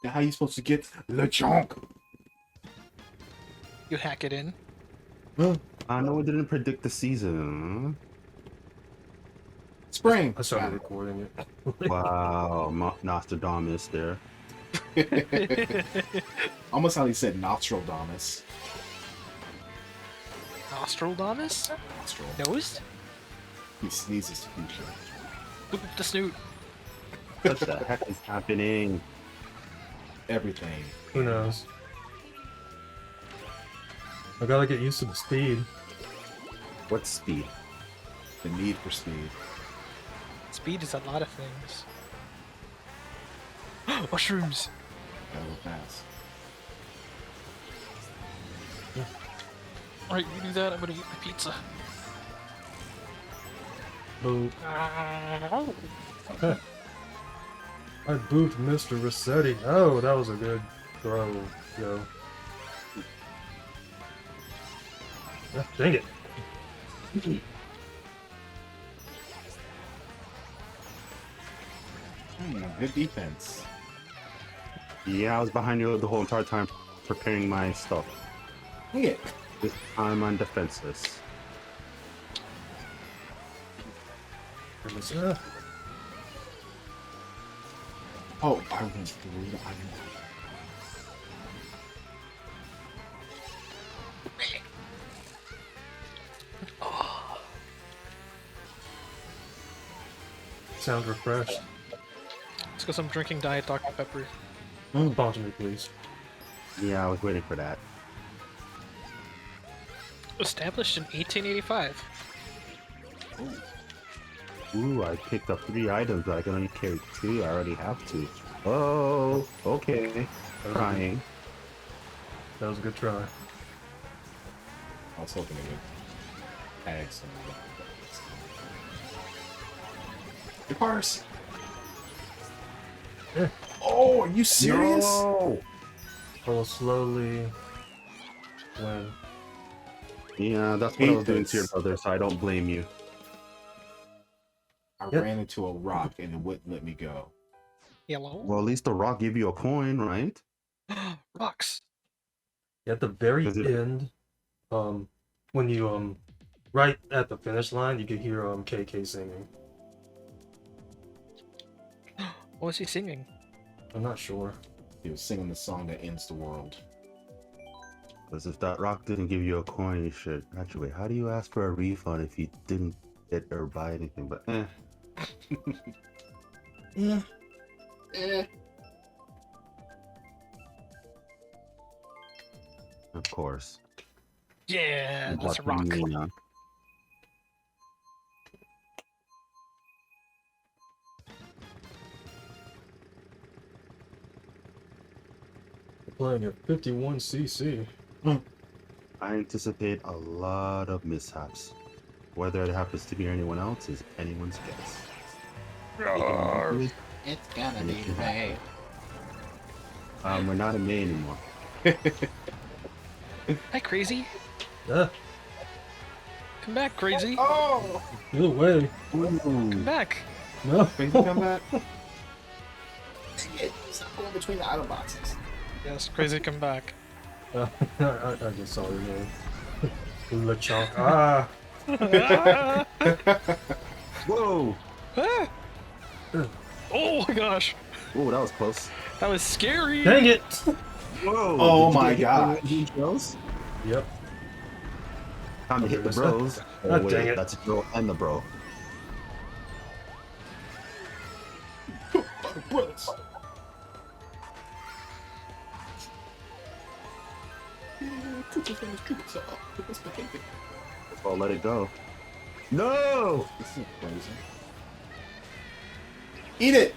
Now how you supposed to get the chunk? You hack it in. Huh? I know it didn't predict the season. Spring. I started Got recording it. Wow, Nostradamus there. it. Almost how he said Nostradamus. Nostradamus? Nostril. Nose? He sneezes future. Boop the snoot. What the heck is happening? Everything. Who knows? I gotta get used to the speed. What speed? The need for speed. Speed is a lot of things. Mushrooms! Gotta go fast. Alright, you do that, I'm gonna eat my pizza. Boop. I booped Mr. Rossetti. Oh, that was a good throw, yo. Ah, dang it. Good defense. Yeah, I was behind you the whole entire time preparing my stuff. Dang it. This time I'm defenseless. Goodness. Oh, I went through the iron. Sound refreshed. It's because I'm drinking Diet Dr. Pepper. Sponsor me, please. Yeah, I was waiting for that. Established in 1885. Ooh, I picked up 3 items, but I can only carry 2. I already have 2. Oh, okay. Crying. That was a good try. I was hoping it would tag some of the your cars. Yeah. Oh, are you serious? No! Pull slowly. When. Yeah, that's what I Hate was doing to your this. brother, so I don't blame you. I Yep. ran into a rock and it wouldn't let me go. Yellow? Well, at least the rock gave you a coin, right? Rocks. At the very Does it- end, when you, right at the finish line, you could hear, KK singing. What was he singing? I'm not sure. He was singing the song that ends the world. Because if that rock didn't give you a coin, you should... Actually, wait, how do you ask for a refund if you didn't get or buy anything? But, Yeah. Eh. Of course. Yeah, that's a What rock. do you mean, huh? We're playing at 51cc. I anticipate a lot of mishaps. Whether it happens to me or anyone else is anyone's guess. It's gonna And be if you May. We're not in May anymore. Hi, Crazy. Ah, Come back, Crazy. Oh! get away. Come back. No. Crazy come back? Stop going between the item boxes. Yes, Crazy, come back. I just saw your name. LeChonk. Ah! Whoa! Ah! Oh my gosh. Whoa, that was close. That was scary. Dang it! Whoa! Oh did you my get hit gosh. by the bros? Yep. Time to hit the missed that. bros. Ah, Oh, wait, dang it. that's a bro and the bro. Brothers. I'll let it go. No! This is crazy. Eat it!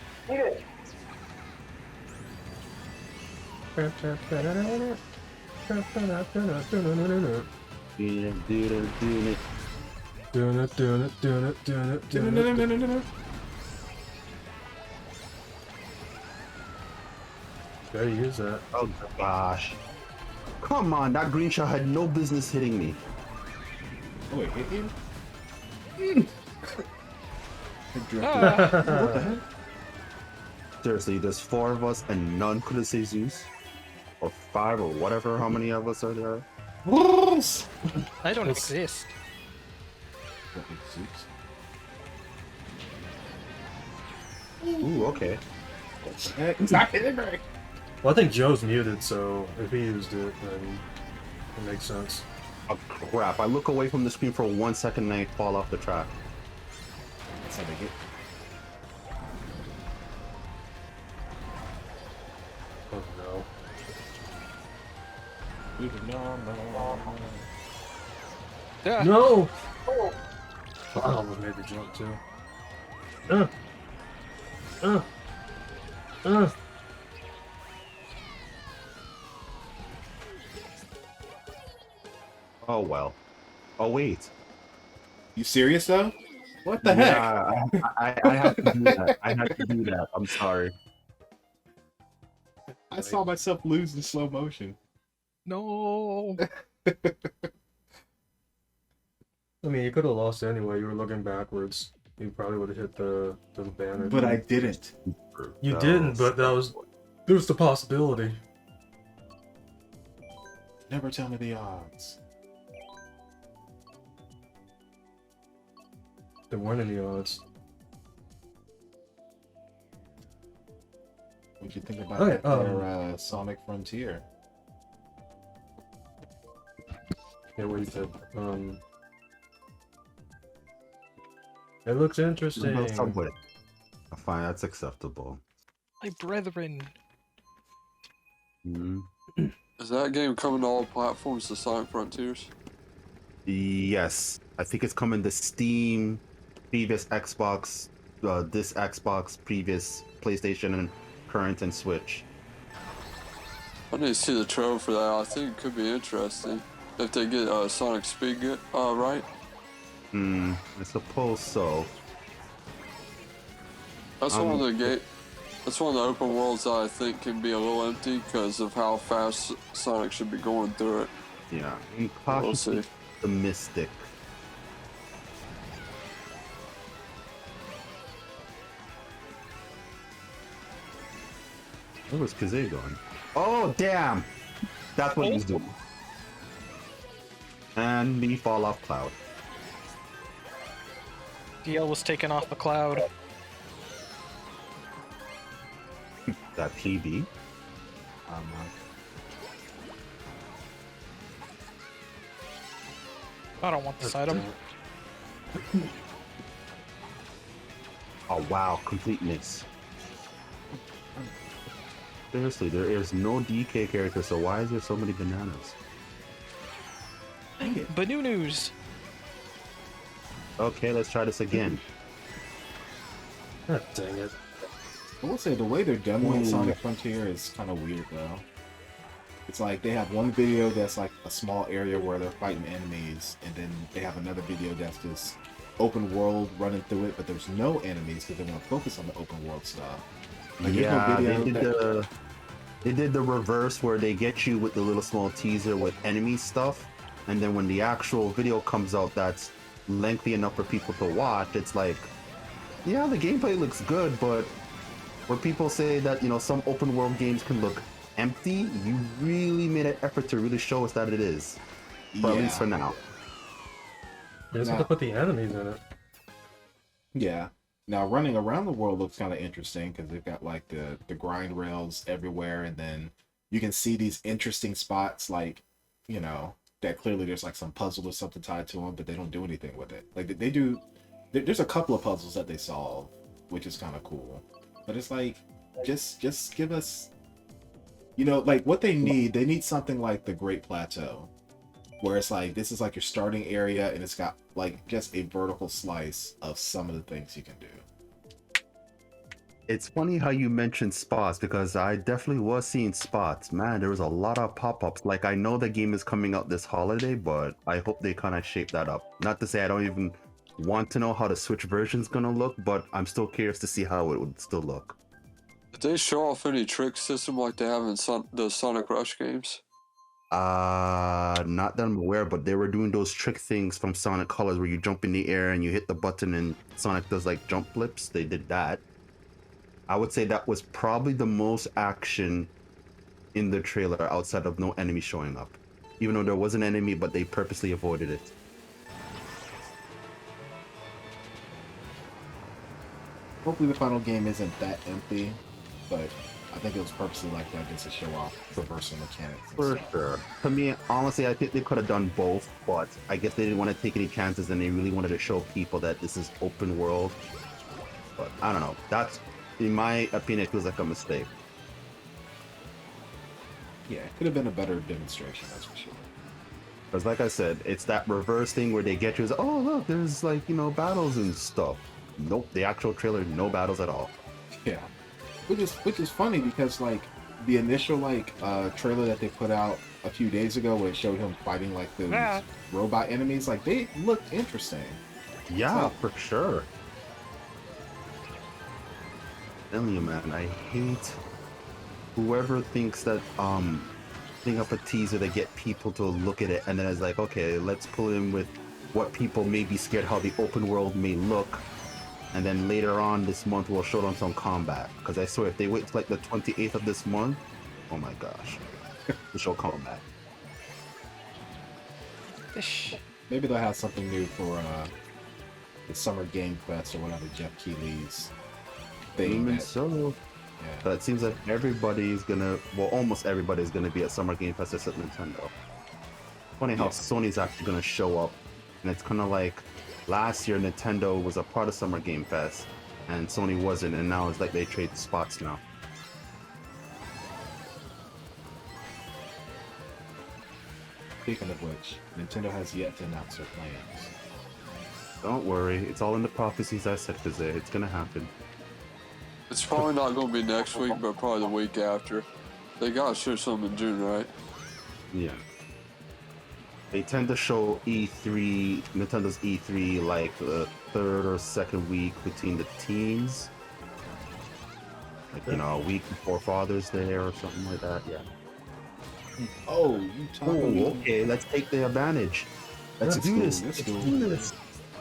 Gotta use that. Oh gosh. Come on, that green shot had no business hitting me. Oh, it hit you? It drifted. Ah. What the heck? Seriously, there's 4 of us and none could have said Zeus? Or 5 or whatever, how many of us are there? Wolves! I don't Yes. exist. What exists? Ooh, okay. What the heck? Stop hitting me! Well, I think Joe's muted, so if he used it, then it makes sense. Oh crap, I look away from the screen for 1 second and I fall off the track. That's how they get. Oh no. No. Yeah. No! I almost made the jump too. Uh. Uh. Uh. Oh well. Oh wait. You serious though? What the heck? Yeah, I have to do that. I have to do that. I'm sorry. I saw myself lose in slow motion. No. I mean, you could have lost anyway. You were looking backwards. You probably would have hit the banner. But I didn't. You didn't, but there was the possibility. Never tell me the odds. There weren't any odds. What'd you think about Okay, their Sonic Frontier? Yeah, what you said. It looks interesting. Well, somewhat. Fine, that's acceptable. My brethren. Mhm. Is that game coming to all platforms, the Sonic Frontiers? Yes, I think it's coming to Steam, previous Xbox, this Xbox, previous PlayStation, and current and Switch. I need to see the trailer for that. I think it could be interesting if they get Sonic Speed right. I suppose so. That's one of the That's one of the open worlds that I think can be a little empty because of how fast Sonic should be going through it. Yeah, I'm We'll cautiously see. optimistic. Where was Kazay going? Oh, damn! That's what he's doing. And me fall off cloud. DL was taken off a cloud. That PB. I don't want this item. Oh wow, complete miss. Seriously, there is no DK character, so why is there so many bananas? Banu news. Okay, let's try this again. God dang it. I will say the way they're done with Sonic Frontier is kind of weird though. It's like they have one video that's like a small area where they're fighting enemies, and then they have another video that's just open world running through it, but there's no enemies because they want to focus on the open world stuff. Like, there's no Yeah, video they did the reverse where they get you with the little small teaser with enemy stuff, and then when the actual video comes out that's lengthy enough for people to watch, it's like, yeah, the gameplay looks good, but where people say that, you know, some open world games can look empty, you really made an effort to really show us that it is. But at least for now. They just have to put the enemies in it. Yeah. Now running around the world looks kind of interesting because they've got like the grind rails everywhere, and then you can see these interesting spots, like, you know, that clearly there's like some puzzle or something tied to them, but they don't do anything with it. Like they do, there's a couple of puzzles that they solve, which is kind of cool. But it's like, just give us, you know, like what they need something like the Great Plateau, where it's like, this is like your starting area and it's got like just a vertical slice of some of the things you can do. It's funny how you mentioned spots because I definitely was seeing spots. Man, there was a lot of pop-ups. Like, I know the game is coming out this holiday, but I hope they kind of shape that up. Not to say I don't even want to know how the Switch version's gonna look, but I'm still curious to see how it would still look. Did they show off any trick system like they have in the Sonic Rush games? Not that I'm aware, but they were doing those trick things from Sonic Colors where you jump in the air and you hit the button and Sonic does like jump flips. They did that. I would say that was probably the most action in the trailer outside of no enemy showing up. Even though there was an enemy, but they purposely avoided it. Hopefully the final game isn't that empty, but I think it was purposely like that just to show off traversal mechanics. And For stuff. sure. To me, honestly, I think they could have done both, but I guess they didn't want to take any chances and they really wanted to show people that this is open world. But I don't know. That's, in my opinion, it feels like a mistake. Yeah, it could have been a better demonstration, that's for sure. Because like I said, it's that reverse thing where they get you as, oh, look, there's like, you know, battles and stuff. Nope, the actual trailer, no battles at all. Yeah, which is funny because like the initial trailer that they put out a few days ago, where it showed him fighting like those robot enemies, like they looked interesting. Yeah, So- for sure. Telling you, man, I hate whoever thinks that thing up a teaser to get people to look at it and then it's like, okay, let's pull in with what people may be scared how the open world may look, and then later on this month we'll show them some combat. Because I swear if they wait till like the 28th of this month, oh my gosh, to show combat. Ish. Maybe they'll have something new for the Summer Game Fest or whatever Jeff Keighley's thing. Even that- so, yeah. but it seems like everybody's gonna, well, almost everybody's gonna be at Summer Game Fest at Nintendo. Funny how Yeah. Sony's actually gonna show up, and it's kind of like last year Nintendo was a part of Summer Game Fest, and Sony wasn't, and now it's like they trade spots now. Speaking of which, Nintendo has yet to announce their plans. Don't worry, it's all in the prophecies I said, because it's gonna happen. It's probably not going to be next week, but probably the week after. They got to show something in June, right? Yeah. They tend to show E3, Nintendo's E3, like the third or second week between the teams. Like, you know, a week before Father's Day or something like that, yeah. Oh, you Oh, talking? okay, let's take the advantage. Let's Let's do go, this. let's Let's go. do this.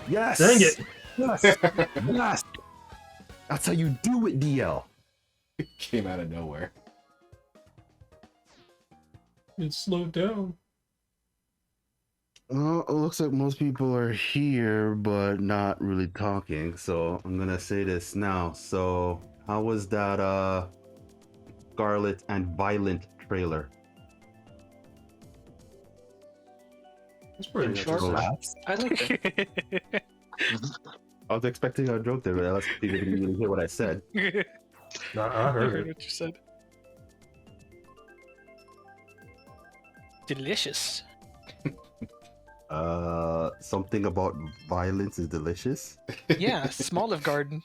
Yes. Dang it. Yes. Yes. That's how you do it, DL. Came out of nowhere. It's slowed down. Well, it looks like most people are here, but not really talking. So I'm gonna say this now. So, how was that Scarlet and Violent trailer? It's pretty Short. interesting. I like it. I was expecting a joke there, but let's see if you didn't even hear what I said. Nah, I I heard heard it. what you said. Delicious. Something about violence is delicious. Yeah, small of garden.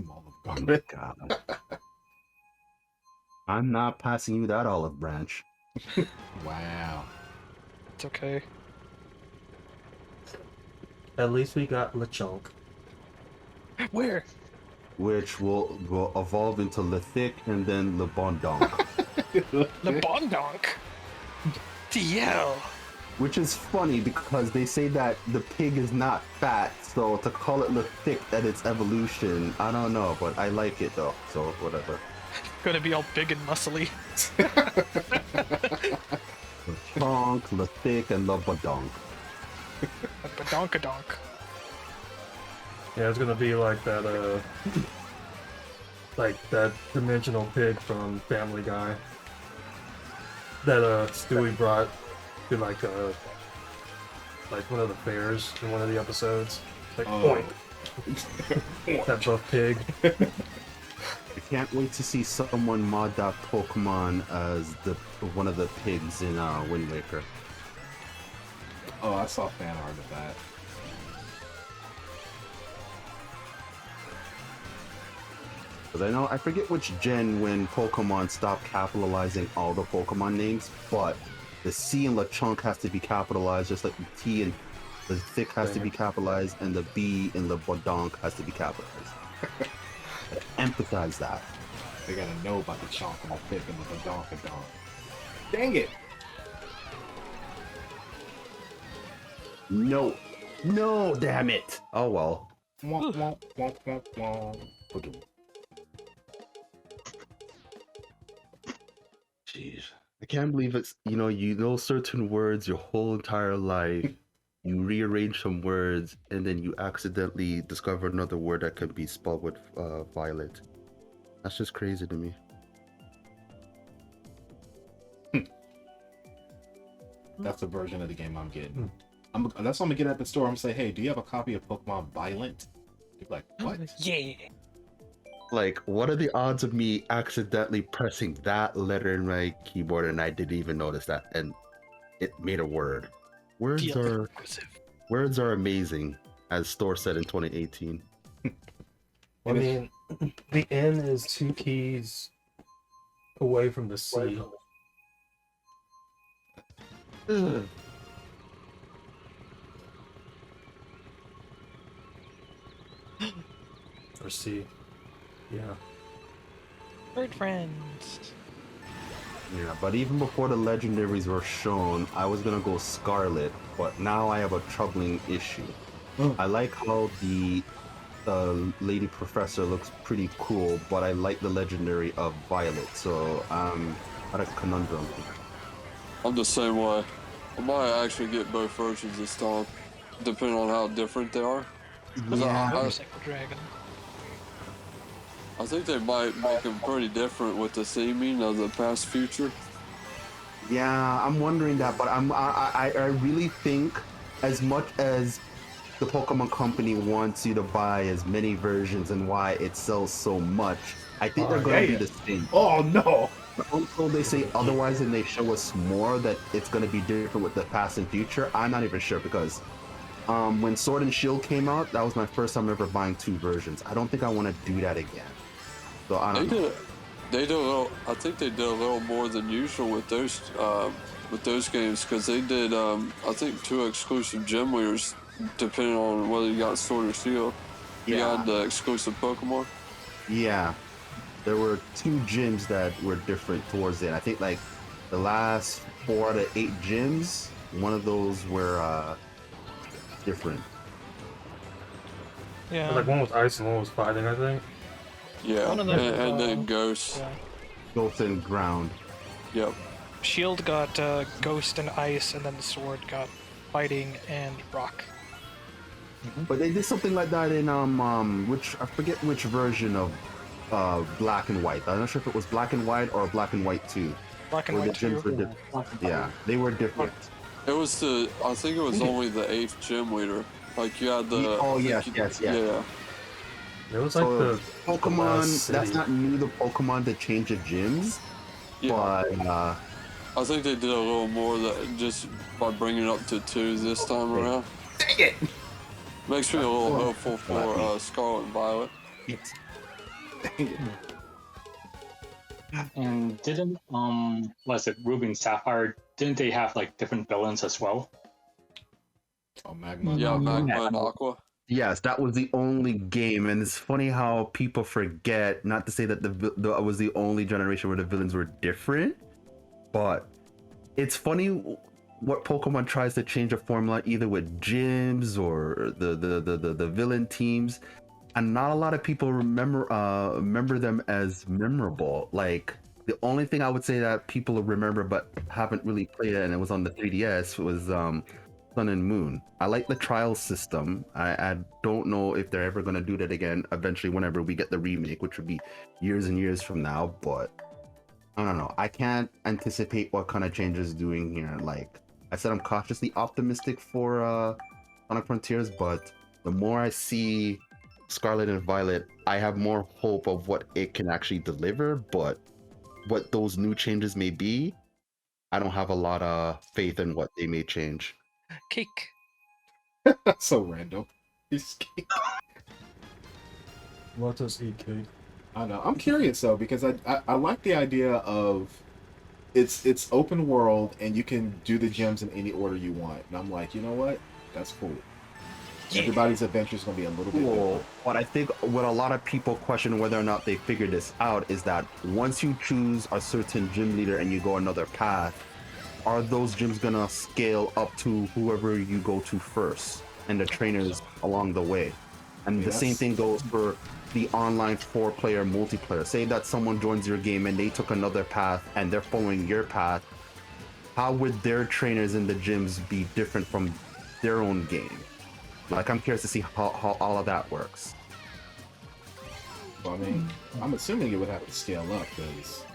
Olive Oh Garden. my god. I'm not passing you that olive branch. Wow. It's okay. At least we got LeChonk. Where? Which will evolve into Lethic and then Le Bon Donk. The Bondonk. DL. Which is funny because they say that the pig is not fat, so to call it Lethic at its evolution, I don't know, but I like it though, so whatever. Gonna be all big and muscly. Chonk, Lethic, and Le Bon Donk. A badonkadonk. Yeah, it's gonna be like that, like that dimensional pig from Family Guy. That, Stewie brought to, like one of the fairs in one of the episodes. Like, Oh. point. That buff pig. I can't wait to see someone mod that Pokemon as one of the pigs in Wind Waker. Oh, I saw fan art of that. Because I forget which gen when Pokemon stopped capitalizing all the Pokemon names, but the C in LeChonk has to be capitalized, just like the T and the Thick has to be capitalized, and the B in the Bodonk has to be capitalized. Emphasize that. They gotta know about the chonk and the thick and the badonkadonk. Dang it! No. No, damn it. Oh well. Womp, womp, womp, womp, womp. can't believe it's, you know certain words your whole entire life. You rearrange some words, and then you accidentally discover another word that can be spelled with violet. That's just crazy to me. That's the version of the game I'm getting. That's what I'm gonna get at the store. I'm gonna say, hey, do you have a copy of Pokemon Violent? You're like, what? Yeah. Like, what are the odds of me accidentally pressing that letter in my keyboard and I didn't even notice that, and it made a word? Words are amazing, as Store said in 2018. I mean, the N is 2 keys away from the C. Ugh. Or C. Yeah. Bird friends. Yeah, but even before the legendaries were shown, I was gonna go Scarlet, but now I have a troubling issue. I like how the Lady Professor looks pretty cool, but I like the legendary of Violet, so I'm at a conundrum here. I'm the same way. I might actually get both versions this time, depending on how different they are. 'Cause Motorcycle Dragon. I think they might make them pretty different with the theming of the past future. Yeah, I'm wondering that, but I really think, as much as the Pokemon Company wants you to buy as many versions and why it sells so much, I think they're going to be the same. Oh no! Also, they say otherwise, and they show us more that it's going to be different with the past and future. I'm not even sure, because when Sword and Shield came out, that was my first time ever buying 2 versions. I don't think I want to do that again. So I don't know. They did a little. I think they did a little more than usual with those games, because they did I think 2 exclusive gym leaders, depending on whether you got Sword or Shield. You got the exclusive Pokemon. Yeah, there were 2 gyms that were different towards it. I think like the last 4 out of 8 gyms, one of those were different. Yeah. Like one was ice and one was fighting, I think. Yeah, One of them, and then Ghost. Yeah. Ghost and Ground. Yep. Shield got Ghost and Ice, and then the Sword got Fighting and Rock. But they did something like that in which I forget which version of Black and White. I'm not sure if it was Black and White or Black and White 2. Black and Where the White gyms 2. were different. Yeah, they were different. It was I think it was only the 8th gym leader. Like you had the. Oh yes. Yeah. It was like So the Pokemon. last That's city. not new to Pokemon to change the gyms, Yeah. but I think they did a little more that just by bringing it up to 2 this time around. Dang it! Makes me a little hopeful for Scarlet and Violet. it's Dang it. And didn't was it Ruby and Sapphire? Didn't they have like different villains as well? Oh, Magma. Yeah, Magma and Aqua. yes, that was the only game, and it's funny how people forget. Not to say that the was the only generation where the villains were different, but it's funny what Pokemon tries to change the formula either with gyms or the villain teams, and not a lot of people remember them as memorable. Like the only thing I would say that people remember but haven't really played it, and it was on the 3DS, was Sun and Moon. I like the trial system. I don't know if they're ever gonna do that again eventually whenever we get the remake, which would be years and years from now, but I don't know. I can't anticipate what kind of changes doing here. Like I said, I'm cautiously optimistic for Sonic Frontiers, but the more I see Scarlet and Violet, I have more hope of what it can actually deliver, but what those new changes may be, I don't have a lot of faith in what they may change. Cake. That's so random. He's Let us eat cake. I know. I'm curious though, because I like the idea of it's open world and you can do the gems in any order you want. And I'm like, you know what? That's cool. Everybody's adventure is gonna be a little bit Cool. different. But I think what a lot of people question whether or not they figure this out is that once you choose a certain gym leader and you go another path, are those gyms gonna scale up to whoever you go to first and the trainers along the way? And the same thing goes for the online 4-player multiplayer. Say that someone joins your game and they took another path and they're following your path. how would their trainers in the gyms be different from their own game? Like, I'm curious to see how all of that works. Well, I mean, I'm assuming it would have to scale up, because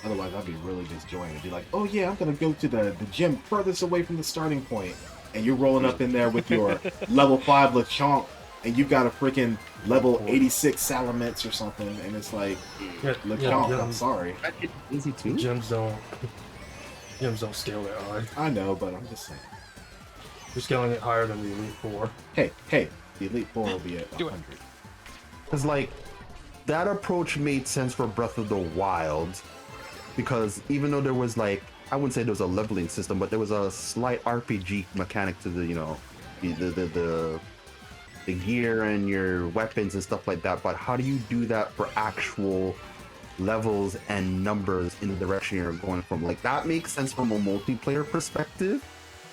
otherwise I'd be really disjointed. It'd be like, oh yeah, I'm gonna go to the gym furthest away from the starting point, and you're rolling up in there with your level 5 Lechonk, and you've got a freaking level 86 Salamence or something, and it's like, Lechonk, I'm sorry. Easy too. Gyms don't scale that high. I know, but I'm just saying. You're scaling it higher than the Elite Four. Hey, the Elite Four will be at 100. Because, like, that approach made sense for Breath of the Wild, because even though there was, like, I wouldn't say there was a leveling system, but there was a slight RPG mechanic to the, you know, the gear and your weapons and stuff like that. But how do you do that for actual levels and numbers in the direction you're going from? Like, that makes sense from a multiplayer perspective,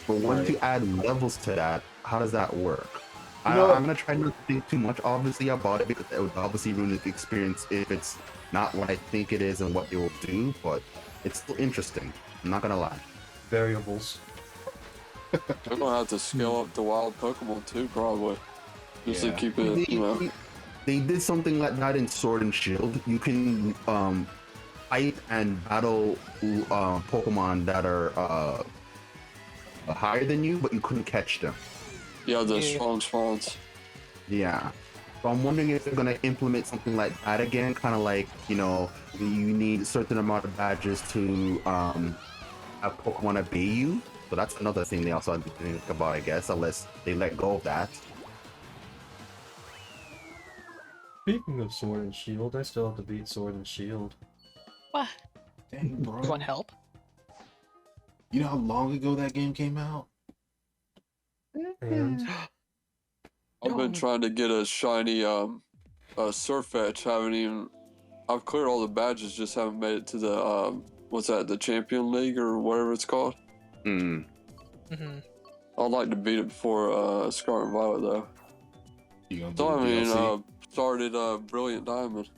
but once you add levels to that, how does that work? I'm gonna try not to think too much, obviously, about it, because it would obviously ruin the experience if it's not what I think it is and what it will do, but it's still interesting. I'm not gonna lie. Variables. We're gonna have to scale up the wild Pokemon too, probably. Just to keep it, you know. They did something like that in Sword and Shield. You can fight and battle Pokemon that are higher than you, but you couldn't catch them. Yeah, the strong spawns. Yeah. So I'm wondering if they're gonna implement something like that again, kind of like, you know, you need a certain amount of badges to have Pokemon obey you. So that's another thing they also have to think about, I guess, unless they let go of that. Speaking of Sword and Shield, I still have to beat Sword and Shield. What? Dang, bro. You want help? You know how long ago that game came out? And I've been trying to get a shiny Surfetch. I've cleared all the badges, just haven't made it to the what's that? The Champion League or whatever it's called. Hmm. Mm-hmm. I'd like to beat it before Scarlet and Violet though. You gonna do So I the mean, DLC? started Brilliant Diamond.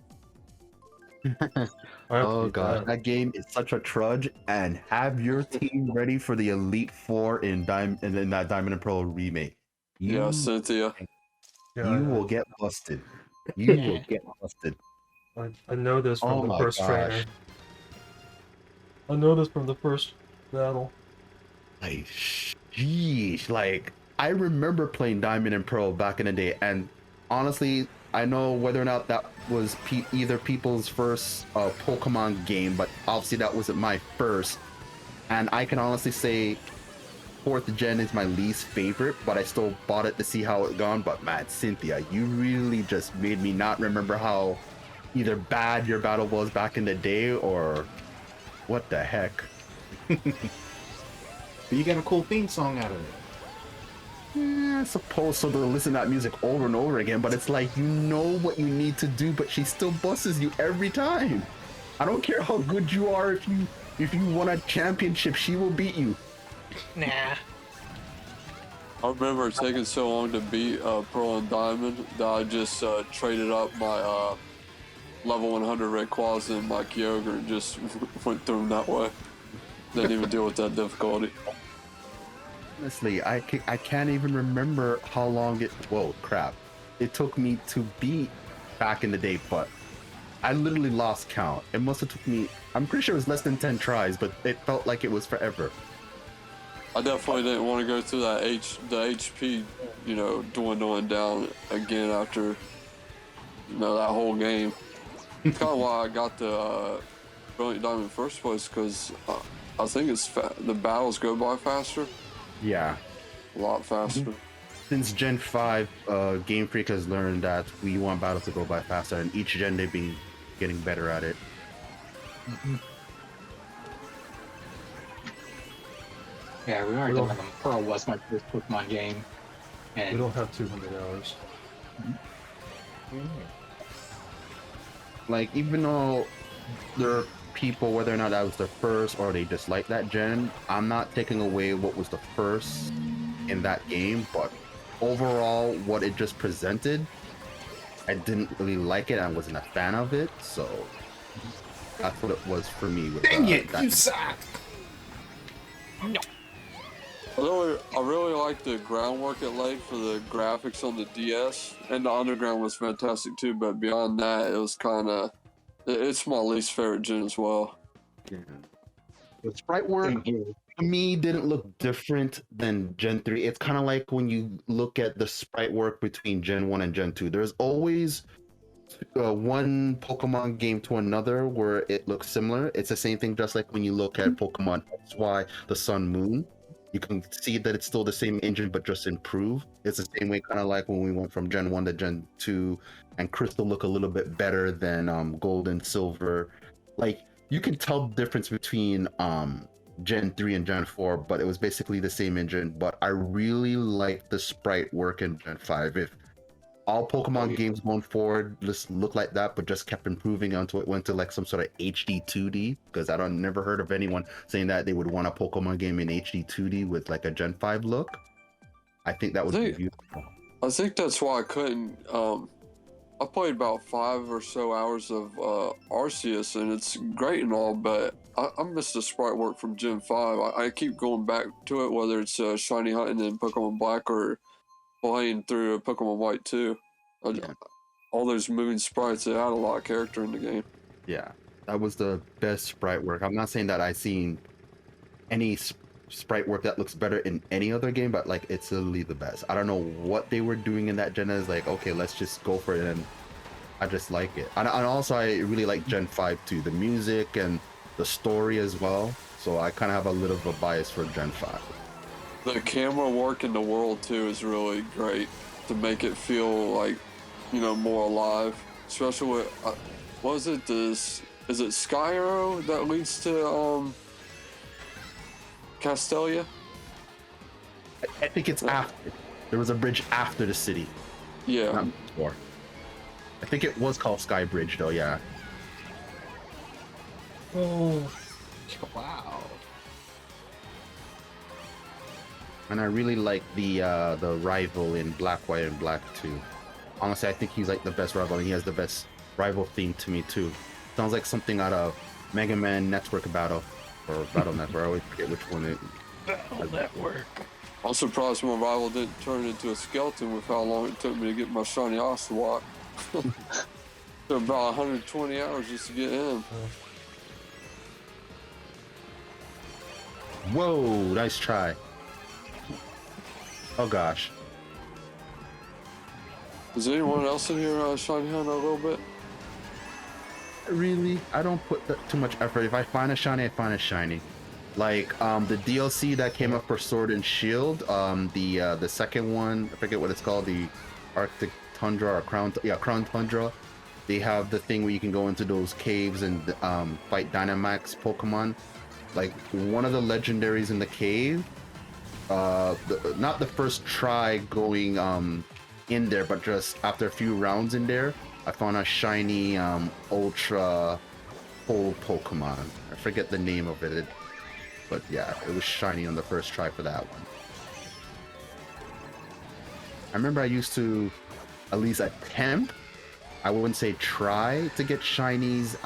Oh god, that game is such a trudge, and have your team ready for the Elite Four in that Diamond and Pearl remake. Yeah, Cynthia. You will get busted. You will get busted. I know this from Oh the my first gosh. trainer. I know this from the first battle. Like, sheesh. Like, I remember playing Diamond and Pearl back in the day, and honestly, I know whether or not that was either people's first Pokemon game, but obviously that wasn't my first. And I can honestly say 4th gen is my least favorite, but I still bought it to see how it gone. But man, Cynthia, you really just made me not remember how either bad your battle was back in the day, or what the heck. But you got a cool theme song out of it. Yeah, I suppose so, to listen to that music over and over again, but it's like, you know what you need to do, but she still busts you every time. I don't care how good you are, if you won a championship, she will beat you. Nah. I remember it taking so long to beat Pearl and Diamond that I just traded up my level 100 Rayquaza and my Kyogre and just went through them that way. Didn't even deal with that difficulty. Honestly, I can't even remember how long whoa, crap. It took me to beat back in the day, but I literally lost count. It must have took me, I'm pretty sure it was less than 10 tries, but it felt like it was forever. I definitely didn't want to go through that the HP, you know, dwindling down again after, you know, that whole game. It's kind of why I got the Brilliant Diamond in the first place, because I think the battles go by faster. Yeah. A lot faster. Since Gen 5, Game Freak has learned that we want battles to go by faster, and each gen they've been getting better at it. Yeah, we are Diamond and Pearl was my first Pokemon game. We And don't have 200 hours. Like, even though there are people, whether or not that was the first or they dislike that gen, I'm not taking away what was the first in that game, but overall, what it just presented, I didn't really like it. I wasn't a fan of it, so that's what it was for me. With Dang it, that. you suck! No. I really like the groundwork it laid for the graphics on the DS, and the Underground was fantastic too. But beyond that, it was kind of it's my least favorite gen as well. Yeah. The sprite work Same here. to me didn't look different than Gen 3. It's kind of like when you look at the sprite work between Gen 1 and Gen 2. There's always one Pokemon game to another where it looks similar. It's the same thing just like when you look at Pokemon XY, the Sun Moon. You can see that it's still the same engine but just improved. It's the same way kind of like when we went from Gen 1 to Gen 2 and Crystal look a little bit better than Gold and Silver. Like you can tell the difference between Gen 3 and Gen 4, but it was basically the same engine. But I really like the sprite work in Gen 5. If all Pokemon games going forward just look like that, but just kept improving until it went to like some sort of HD 2D, because I don't never heard of anyone saying that they would want a Pokemon game in HD 2D with like a Gen 5 look. I think that would be beautiful. I think that's why I couldn't. I played about 5 or so hours of Arceus, and it's great and all, but I missed the sprite work from Gen 5. I keep going back to it, whether it's Shiny Hunting in Pokemon Black or playing through Pokemon White 2. All those moving sprites, they had a lot of character in the game. Yeah, that was the best sprite work. I'm not saying that I've seen any sprite work that looks better in any other game, but like it's literally the best. I don't know what they were doing in that gen. Is like, okay, let's just go for it, and I just like it. And also, I really like Gen 5 too. The music and the story as well. So I kind of have a little of a bias for Gen 5. The camera work in the world too is really great to make it feel like, more alive. Especially with, what is it? Is it Skyro that leads to Castelia? I think it's after. There was a bridge after the city. Yeah. Not before. I think it was called Sky Bridge though. Yeah. Oh, wow. And I really like the rival in Black, White, and Black too. Honestly, I think he's like the best rival, and he has the best rival theme to me too. Sounds like something out of Mega Man Network Battle or Battle Network. I always forget which one it. Battle Network. I'm surprised my rival didn't turn into a skeleton with how long it took me to get my shiny Ocelot. Took about 120 hours just to get him. Whoa! Nice try. Oh gosh. Is anyone else in here shiny hunt a little bit? Really, I don't put too much effort. If I find a shiny, I find a shiny. Like the DLC that came up for Sword and Shield, the second one, I forget what it's called, the Arctic Tundra or Crown Tundra. They have the thing where you can go into those caves and fight Dynamax Pokemon. Like one of the legendaries in the cave, not the first try going in there, but just after a few rounds in there, I found a shiny ultra pole Pokemon. I forget the name of it, but yeah, it was shiny on the first try for that one. I remember I used to at least attempt, I wouldn't say try, to get shinies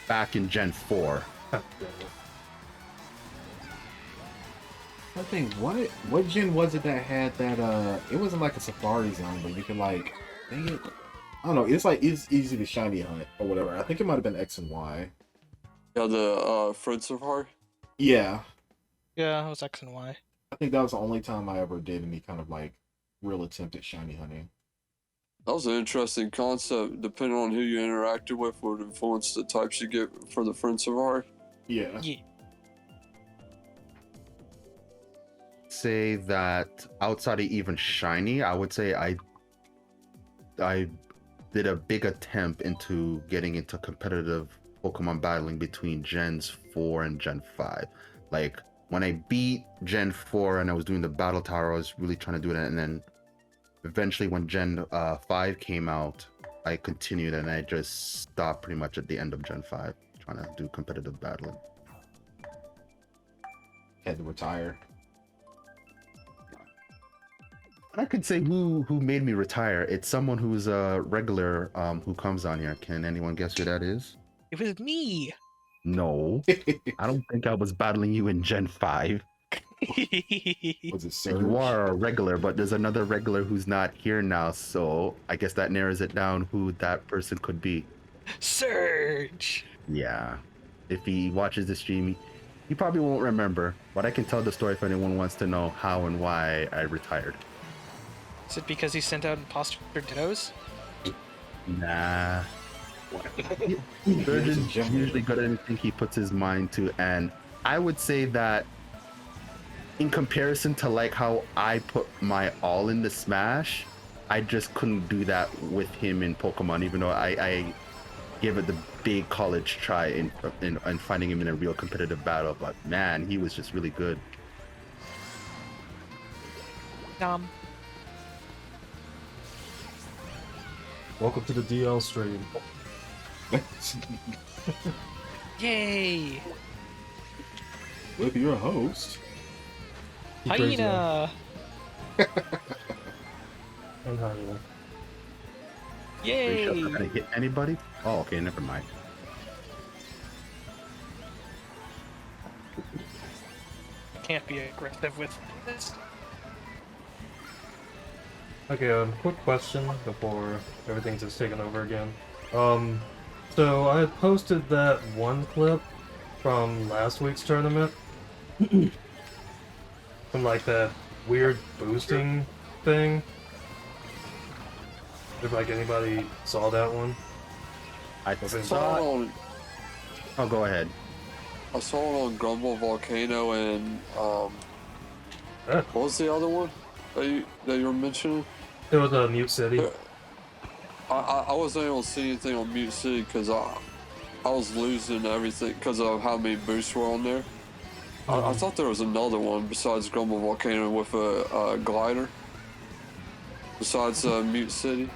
back in Gen 4. I think what gen was it that had that it wasn't like a safari zone, but you could like, dang it, I don't know, it's like it's easy to shiny hunt or whatever. I think it might have been X and Y. Yeah, the Fruits of Heart. Yeah, Yeah, it was X and Y. I think that was the only time I ever did any kind of like real attempt at shiny hunting. That was an interesting concept. Depending on who you interacted with would influence the types you get for the Fruits of Heart. Yeah. Yeah. Say that outside of even shiny, I would say I did a big attempt into getting into competitive Pokemon battling between Gens 4 and Gen 5. Like when I beat Gen 4 and I was doing the battle tower, I was really trying to do that, and then eventually when Gen 5 came out, I continued, and I just stopped pretty much at the end of Gen 5 trying to do competitive battling. Had to retire. I could say who made me retire. It's someone who's a regular who comes on here. Can anyone guess who that is? It was me. No, I don't think I was battling you in Gen 5. Was it Surge? You are a regular, but there's another regular who's not here now, so I guess that narrows it down who that person could be. Surge! Yeah. If he watches the stream, he probably won't remember, but I can tell the story if anyone wants to know how and why I retired. Is it because he sent out imposter dittos? Nah. He's a Surgeon's gem usually good at anything he puts his mind to, and I would say that in comparison to like how I put my all into Smash, I just couldn't do that with him in Pokemon, even though I gave it the big college try in finding him in a real competitive battle. But man, he was just really good. Welcome to the DL stream. Yay! With your host. Hyena! And Hyena. Are you sure Yay! I'm not gonna hit anybody? Oh, okay, never mind. Can't be aggressive with this. Okay, quick question before everything's just taken over again. So I had posted that one clip from last week's tournament. From like that weird boosting thing. If like anybody saw that one. I I saw saw. it on, Oh, go ahead. I saw it on Grumble Volcano and Yeah. what was the other one that you were mentioning? It was a Mute City. I wasn't able to see anything on Mute City because I was losing everything because of how many boosts were on there. I thought there was another one besides Grumble Volcano with a glider. Besides Mute City.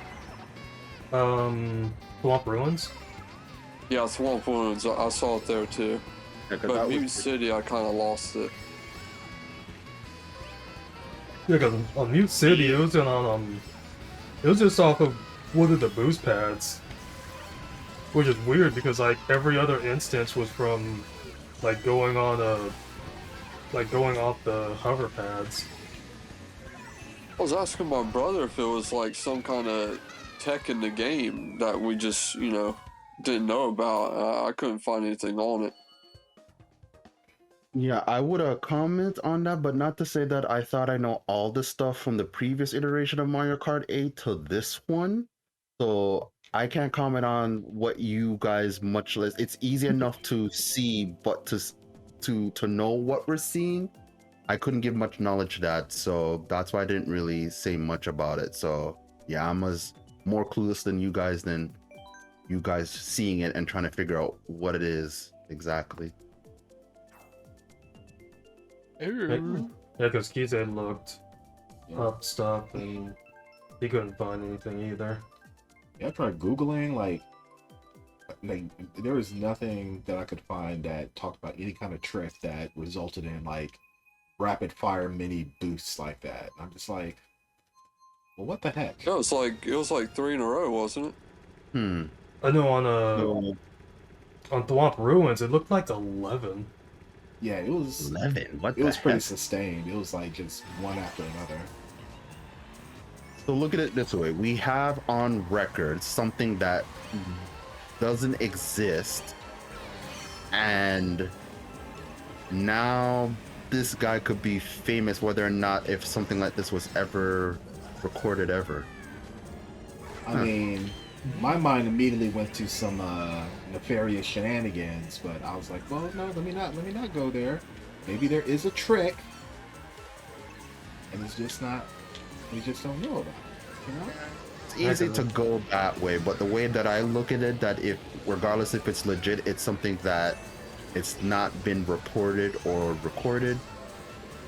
Swamp Ruins. Yeah, Swamp Ruins. I saw it there too. Yeah, 'cause But that Mute was- City, I kind of lost it. Yeah, because on Mute City, it was it was just off of one of the boost pads, which is weird because like every other instance was from like going off the hover pads. I was asking my brother if it was like some kind of tech in the game that we just, didn't know about. I couldn't find anything on it. Yeah, I would comment on that, but not to say that I thought I know all the stuff from the previous iteration of Mario Kart 8 to this one. So I can't comment on what you guys much less. It's easy enough to see, but to know what we're seeing, I couldn't give much knowledge to that. So that's why I didn't really say much about it. So yeah, I'm as more clueless than you guys seeing it and trying to figure out what it is exactly. Yeah, because Keith had looked Yeah. up stuff and he couldn't find anything either. Yeah, I tried Googling, like there was nothing that I could find that talked about any kind of trick that resulted in like rapid fire mini boosts like that. I'm just like, well, what the heck? Yeah, it was like 3 in a row, wasn't it? I know So, on Thwomp Ruins, it looked like 11. Yeah, it was 11. What it was the pretty heck? sustained. It was like just one after another. So look at it this way. We have on record something that doesn't exist. And now this guy could be famous whether or not if something like this was ever recorded ever. I mean, my mind immediately went to some nefarious shenanigans, but I was like, well, no, let me not go there. Maybe there is a trick, and it's just not. We just don't know about it. You know? It's easy to go that way, but the way that I look at it, that if regardless if it's legit, it's something that it's not been reported or recorded.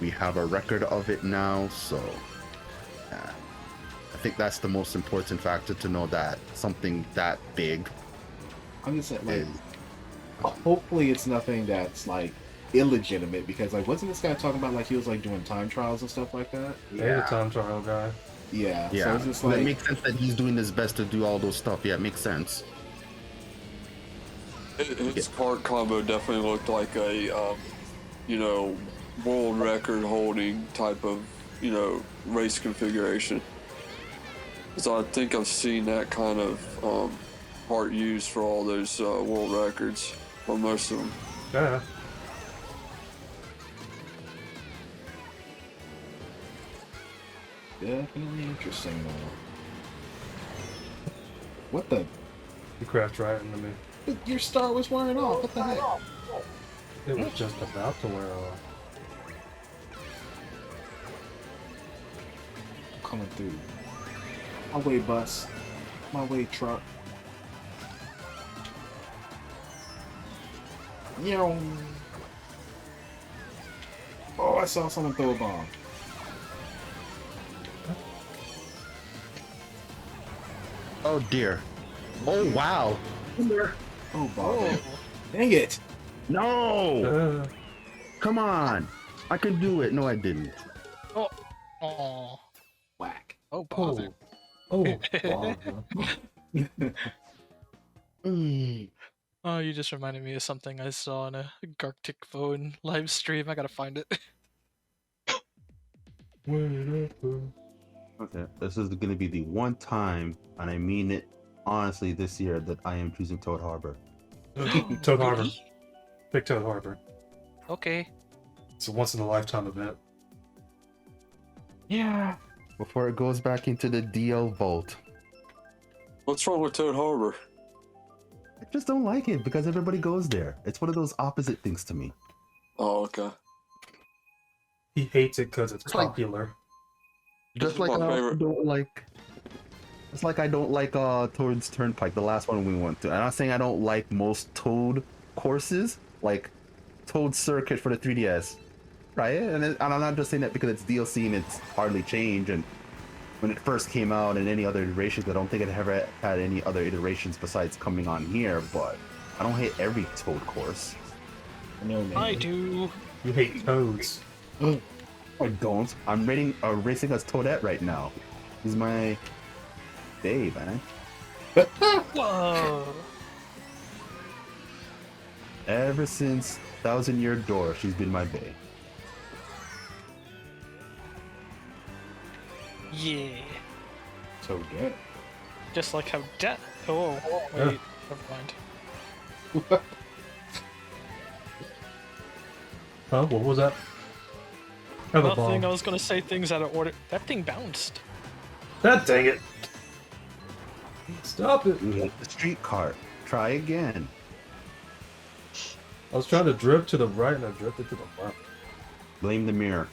We have a record of it now, so I think that's the most important factor to know that something that big I'm just saying, like, is. hopefully it's nothing that's like illegitimate, because like, wasn't this guy talking about like he was like doing time trials and stuff like that? He's a time trial guy. Yeah. So Yeah, it's just that like, makes sense that he's doing his best to do all those stuff. Yeah, it makes sense. His cart combo definitely looked like a, you know, world record holding type of, you know, race configuration. So I think I've seen that kind of part used for all those world records, or most of them. Yeah. Definitely interesting though. What the? You crashed right into me. Your star was wearing off. What the heck? It was just about to wear off. Coming through. My way, bus. My way, truck. Yo. Oh, I saw someone throw a bomb. Oh dear. Oh wow. Oh, bomb. Dang it. No. Come on. I can do it. No, I didn't. Oh. Whack. Oh, bother. Oh. Bother. Oh, you just reminded me of something I saw on a Gartic phone live stream. I gotta find it. Okay. This is going to be the one time, and I mean it honestly this year, that I am choosing Toad Harbor. Toad Harbor. Pick Toad Harbor. Okay. It's a once in a lifetime event. Yeah. Before it goes back into the DL vault. What's wrong with Toad Harbor? I just don't like it because everybody goes there. It's one of those opposite things to me. Oh, okay. He hates it because it's It's like- popular. Just is like my I favorite. don't like. It's like I don't like Toad's Turnpike, the last one we went to. I'm not saying I don't like most Toad courses, like Toad Circuit for the 3DS, right? And I'm not just saying that because it's DLC and it's hardly changed. And when it first came out and any other iterations, I don't think it ever had any other iterations besides coming on here. But I don't hate every Toad course. No, man. I do. You hate toads. I don't. I'm racing as Toadette right now. He's my babe, man. Whoa. Ever since Thousand Year Door, she's been my babe. Yeah. So good. Just like how Oh, wait. Never mind. Huh? What was that? Have a Nothing. I bomb. was gonna say things out of order. That thing bounced. God dang it. Stop it. You hate the street cart. Try again. I was trying to drift to the right and I drifted to the left. Blame the mirror.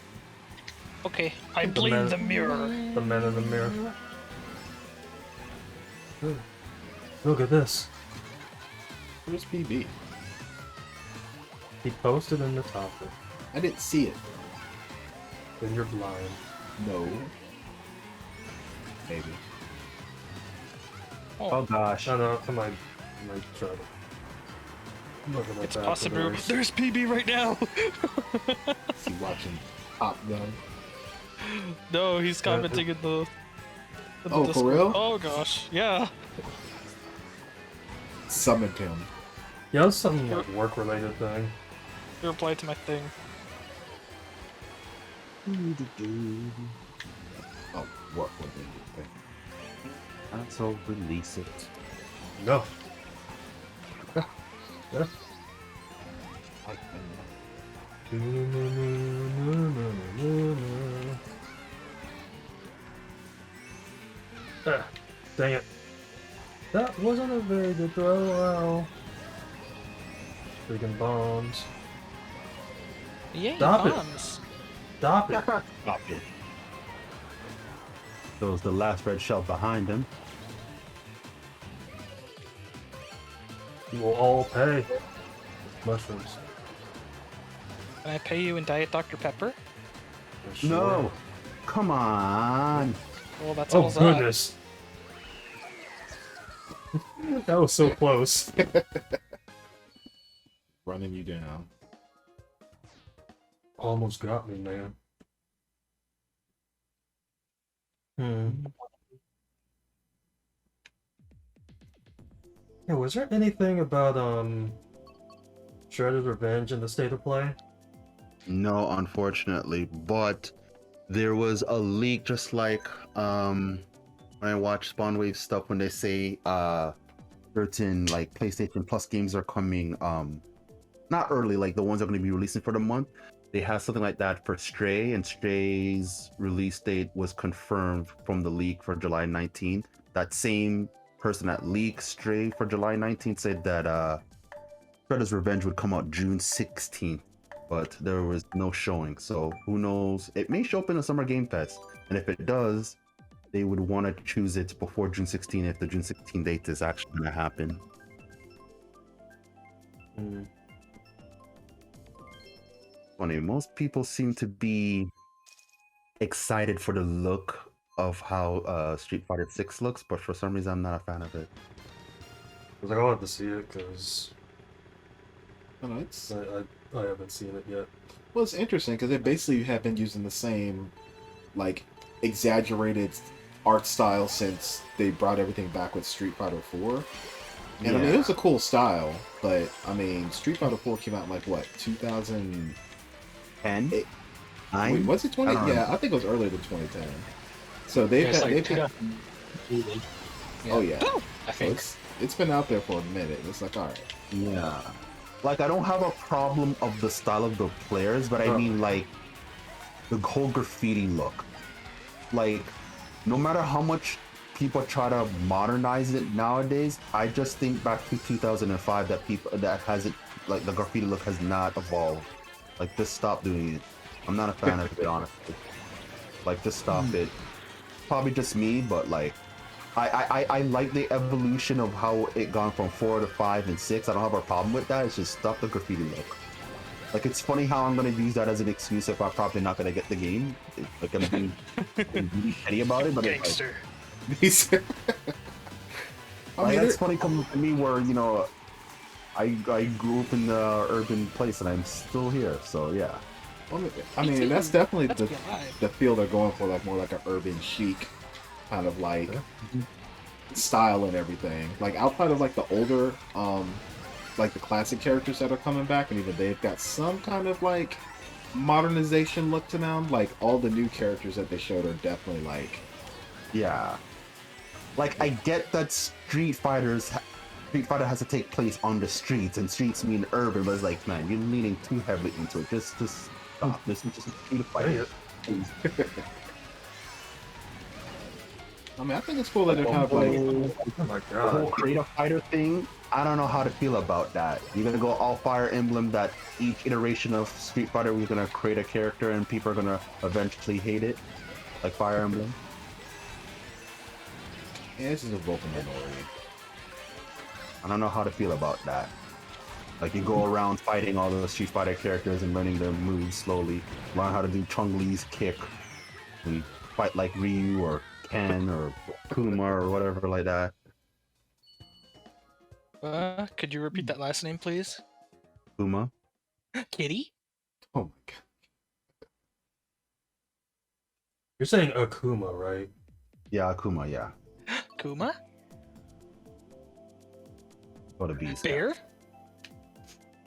Okay, I The blame man- the mirror. The man in the mirror. Ooh. Look at this. Where's PB? He posted in the topic. I didn't see it. Then you're blind. No. Maybe. Oh gosh. No, no, I might try to. I'm looking at It's that possible. today. There's PB right now. Is he watching Top Gun? No, he's commenting in the. Oh, for Discord. real? Oh gosh, yeah. Summoned him. Yeah, it's some like work-related thing. He replied to my thing. Oh, what would they do? So release it. No. Yeah. Ah, dang it. That wasn't a very good throw. Ow. Freaking bombs. Yay, Stop it. bombs. Stop it. Stop it. Throws the last red shell behind him. You will all pay. Mushrooms. Can I pay you in Diet Dr. Pepper? For sure. No! Come on! Well, that's Oh all that. goodness. That was so close. Running you down. Almost got me, man. Yeah, was there anything about Shredder's Revenge in the state of play? No, unfortunately, but there was a leak, just like when I watch Spawnwave stuff when they say certain like PlayStation Plus games are coming not early, like the ones that are going to be releasing for the month. They have something like that for Stray, and Stray's release date was confirmed from the leak for July 19th. That same person that leaked Stray for July 19th said that Shredder's Revenge would come out June 16th, but there was no showing. So who knows? It may show up in the Summer Game Pass, and if it does, they would want to choose it before June 16th if the June 16th date is actually going to happen. Hmm. Funny, most people seem to be excited for the look of how Street Fighter 6 looks, but for some reason I'm not a fan of it. I was like, I'll have to see it because Oh, no, it's I haven't seen it yet. well, it's interesting because they basically have been using the same, like, exaggerated art style since they brought everything back with Street Fighter 4. And I mean, it was a cool style, but I mean, Street Fighter 4 came out in like what, 2000? 10? Wait, 9? was it 20? Yeah, I think it was earlier than 2010. So they've It's had, like they've had, 2008. oh yeah, I so think. it's been out there for a minute. It's like, all right, Yeah. Like, I don't have a problem of the style of the players, but I mean, like, the whole graffiti look. Like, no matter how much people try to modernize it nowadays, I just think back to 2005 that people that hasn't, like, the graffiti look has not evolved. Like, just stop doing it. I'm not a fan of it, honestly. Like, just stop it. Probably just me, but like, I like the evolution of how it gone from 4 to 5 and 6. I don't have a problem with that. It's just stop the graffiti look. Like, it's funny how I'm gonna use that as an excuse if I'm probably not gonna get the game. Like, I'm being really petty about it, but it's like, Gangster. I like, mean, that's funny coming from me where, you know, I grew up in the urban place and I'm still here, so yeah. I mean, that's definitely That's the feel they're going for, like more like an urban chic kind of like style and everything. Like outside of like the older, like the classic characters that are coming back, and even they've got some kind of like modernization look to them. Like all the new characters that they showed are definitely like, Yeah. Like, I get that Street Fighter has to take place on the streets, and streets mean urban, but it's like, man, you're leaning too heavily into it. Just stop. This is just a Street Fighter. I mean, I think it's cool that they're kind of like, Oh my The whole god. creative fighter thing, I don't know how to feel about that. You're gonna go all Fire Emblem that each iteration of Street Fighter we're gonna create a character and people are gonna eventually hate it, like Fire Emblem. yeah, this is a vocal minority. I don't know how to feel about that. Like, you go around fighting all the Street Fighter characters and learning their moves slowly, learn how to do Chun-Li's kick, and fight like Ryu or Ken or Kuma or whatever like that. Could you repeat that last name, please? Kuma. Kitty? Oh my god. You're saying Akuma, right? Yeah, Kuma, yeah. Kuma? Go to beast. Bear?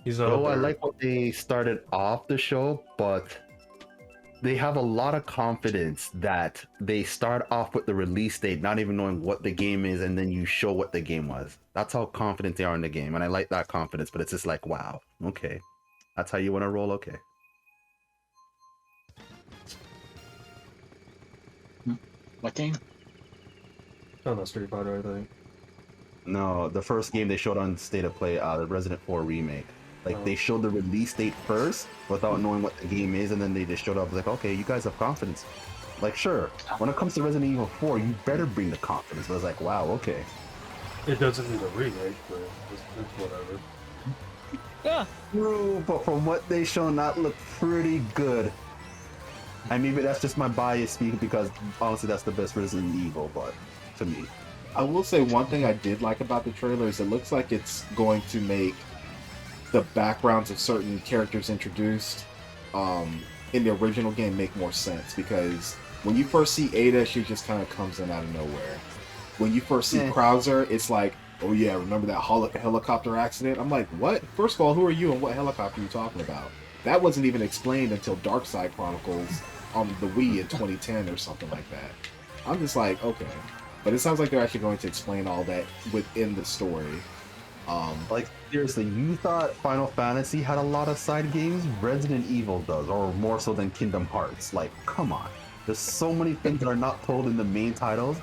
He's Oh, I like what they started off the show, but they have a lot of confidence that they start off with the release date, not even knowing what the game is, and then you show what the game was. That's how confident they are in the game, and I like that confidence, but it's just like, wow, okay. That's how you want to roll? Okay. What game? Oh, not Street Fighter, I think. No, the first game they showed on State of Play, the Resident 4 remake. Like, they showed the release date first without knowing what the game is, and then they just showed up like, okay, you guys have confidence. Like, sure, when it comes to Resident Evil 4, you better bring the confidence. But it's like, wow, okay. It doesn't need a remake, but it's whatever. Yeah. True, but from what they shown, that looked pretty good. And maybe that's just my bias speaking because honestly, that's the best Resident Evil, but to me. I will say one thing I did like about the trailer is it looks like it's going to make the backgrounds of certain characters introduced in the original game make more sense, because when you first see Ada, she just kind of comes in out of nowhere. When you first see Krauser, it's like oh yeah, remember that helicopter accident? I'm like, what? First of all, who are you and what helicopter are you talking about? That wasn't even explained until Dark Side Chronicles on the Wii in 2010 or something like that. I'm just like, okay. But it sounds like they're actually going to explain all that within the story. Like, seriously, you thought Final Fantasy had a lot of side games? Resident Evil does, or more so than Kingdom Hearts. Like, come on. There's so many things that are not told in the main titles.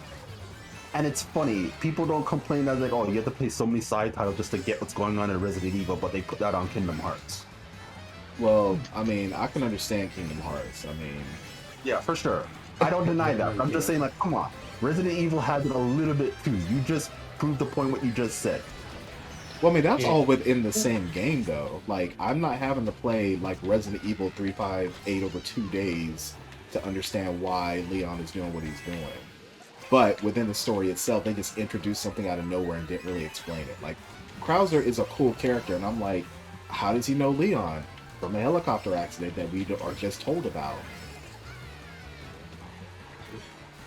And it's funny, people don't complain that, like, oh, you have to play so many side titles just to get what's going on in Resident Evil, but they put that on Kingdom Hearts. Well, I mean, I can understand Kingdom Hearts. I mean, Yeah, for sure. I don't deny that. But I'm just saying, like, come on. Resident Evil has it a little bit too. You just proved the point what you just said. well, I mean, that's all within the same game, though. Like, I'm not having to play, like, Resident Evil 358 over 2 days to understand why Leon is doing what he's doing. But within the story itself, they just introduced something out of nowhere and didn't really explain it. Like, Krauser is a cool character, and I'm like, how does he know Leon? From a helicopter accident that we are just told about.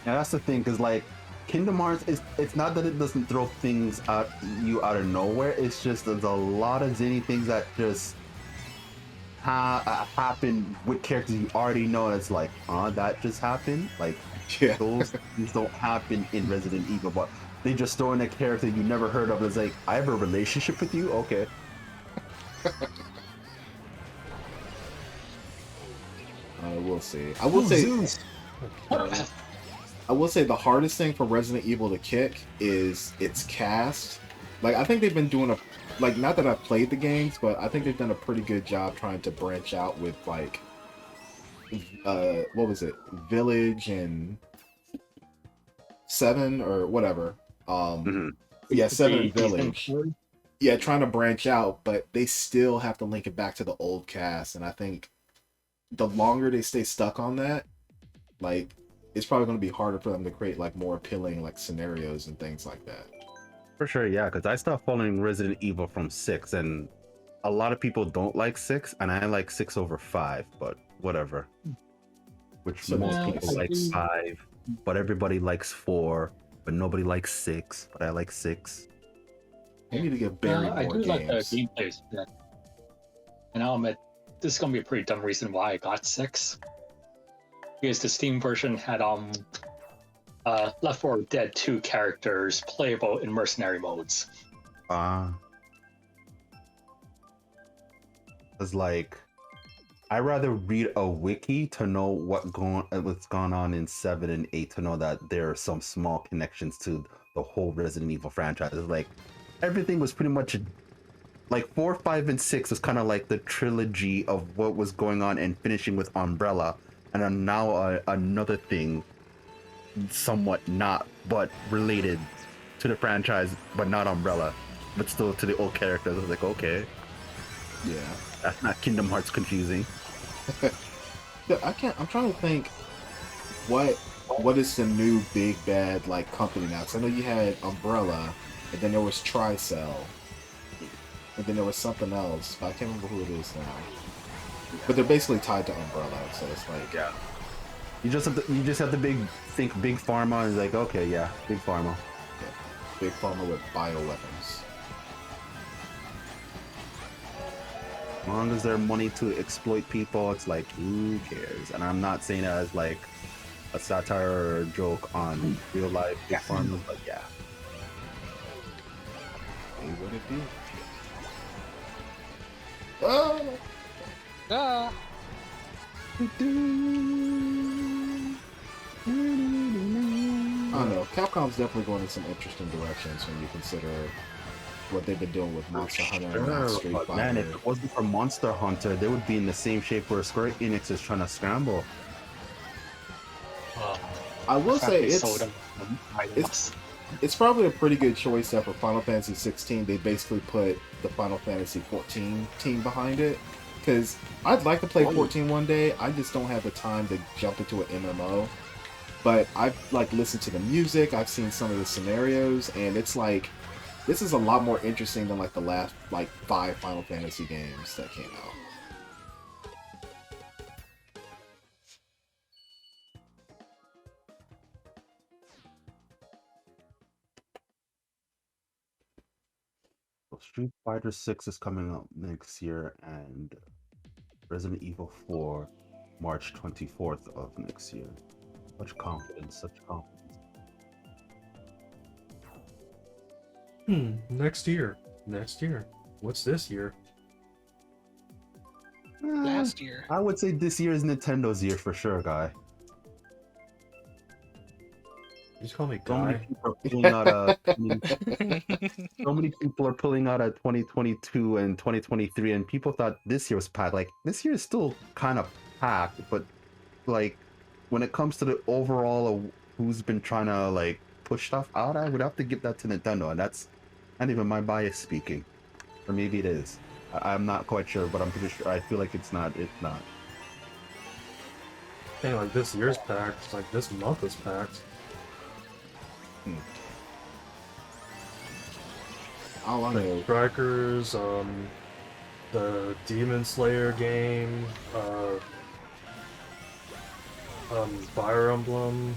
Now that's the thing, because like Kingdom Hearts is it's not that it doesn't throw things at you out of nowhere. It's just there's a lot of zany things that just happen with characters you already know, and it's like, that just happened. Like Yeah. those things don't happen in Resident Evil, but they just throw in a character you never heard of. It's like, I have a relationship with you, okay. We'll see. I will say. I will say the hardest thing for Resident Evil to kick is its cast. Like, I think they've been doing like, not that I've played the games, but I think they've done a pretty good job trying to branch out with, like, what was it? Village and 7 or whatever. Yeah, 7 and Village. Yeah, trying to branch out, but they still have to link it back to the old cast, and I think the longer they stay stuck on that, like, it's probably going to be harder for them to create like more appealing like scenarios and things like that. For sure, yeah, because I stopped following Resident Evil from 6, and a lot of people don't like 6, and I like 6 over 5, but whatever. Which So most yeah, people like 5, but everybody likes 4, but nobody likes 6, but I like 6. They need to give Barry I more do like the games. gameplay. Yeah. And I'll admit, this is gonna be a pretty dumb reason why I got 6. Because the Steam version had Left 4 Dead 2 characters playable in mercenary modes. It's like, I rather read a wiki to know what's gone on in 7 and 8 to know that there are some small connections to the whole Resident Evil franchise. It's like everything was pretty much like 4, 5, and 6 was kind of like the trilogy of what was going on and finishing with Umbrella, and then now another thing, somewhat not but related to the franchise, but not Umbrella, but still to the old characters. I was like, okay, Yeah. that's not Kingdom Hearts confusing. Yeah, I'm trying to think what is the new big bad like company now? Because I know you had Umbrella, and then there was Tricell, and then there was something else, but I can't remember who it is now. But they're basically tied to Umbrella, so it's like, Yeah. You just have to think big pharma, and it's like, okay, yeah, big pharma. yeah, big pharma with bioweapons. As long as they're money to exploit people, it's like, who cares? And I'm not saying it as like a satire or a joke on real life big pharma, but yeah. Hey, what it do? Oh! Ah! I don't know. Capcom's definitely going in some interesting directions when you consider what they've been doing with Monster Hunter and now Street But Fighter. man, if it wasn't for Monster Hunter, they would be in the same shape where Square Enix is trying to scramble. I will say it's it's probably a pretty good choice that for Final Fantasy 16 they basically put the Final Fantasy 14 team behind it. Because I'd like to play 14 one day, I just don't have the time to jump into an MMO. But I've like listened to the music, I've seen some of the scenarios, and it's like this is a lot more interesting than like the last like 5 Final Fantasy games that came out. So Street Fighter 6 is coming up next year, and Resident Evil 4, March 24th of next year. Such confidence, such confidence. Next year. Next year. What's this year? Last year. I would say this year is Nintendo's year for sure, guy. You just call me So many guy. people are pulling out a. So many people are pulling out a 2022 and 2023, and people thought this year was packed. Like this year is still kind of packed, but like when it comes to the overall of who's been trying to like push stuff out, I would have to give that to Nintendo, and that's not even my bias speaking, or maybe it is. I'm not quite sure, but I'm pretty sure. I feel like it's not. It's not. Hey, like this year's packed. Like this month is packed. All I know. Strikers, the Demon Slayer game, Fire Emblem,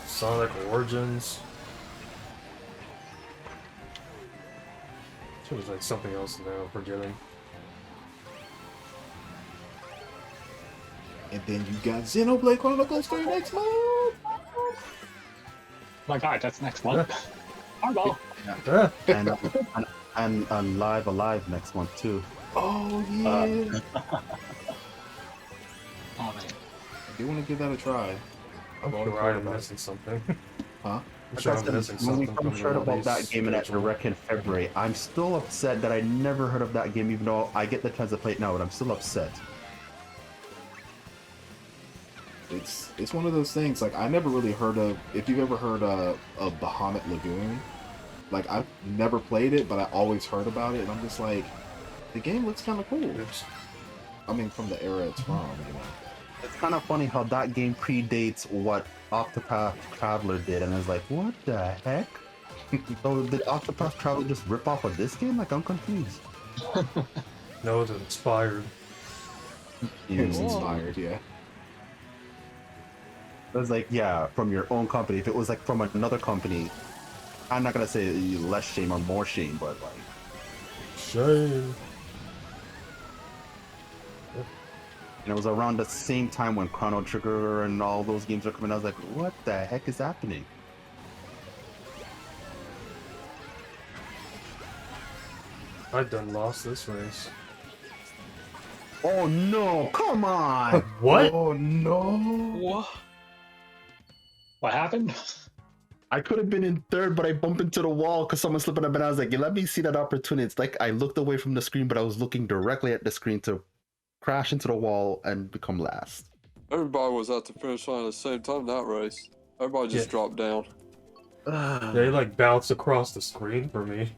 Sonic Origins. There was like something else in there I'm forgetting. And then you got Xenoblade Chronicles for next month. Oh my god, that's next month. Hardball. Ah, And Live Alive next month too. Oh yeah. Oh man. I do want to give that a try. I'm I've sure I'm missing something. Huh? I'm sure I'm missing When we something. first heard about that game in that direct in February, I'm still upset that I never heard of that game, even though I get the chance to play it now, but I'm still upset. It's one of those things. Like I never really heard of. If you've ever heard of Bahamut Lagoon, like I've never played it, but I always heard about it, and I'm just like, the game looks kind of cool. I mean, from the era it's from, you know. It's kind of funny how that game predates what Octopath Traveler did, and I was like, what the heck? So did Octopath Traveler just rip off of this game? Like, I'm confused. No, it's inspired. It's You- inspired, yeah. I was like, yeah, from your own company. If it was like from another company, I'm not gonna say less shame or more shame, but like, Shame. and it was around the same time when Chrono Trigger and all those games are coming. I was like, what the heck is happening? I done lost this race. Oh no! Come on! What? Oh no! What? What happened? I could have been in third, but I bumped into the wall because someone slipping up, and I was like, yeah, let me see that opportunity. It's like I looked away from the screen, but I was looking directly at the screen to crash into the wall and become last. Everybody was at the finish line at the same time that race. Everybody just Yeah. dropped down. They like bounced across the screen for me.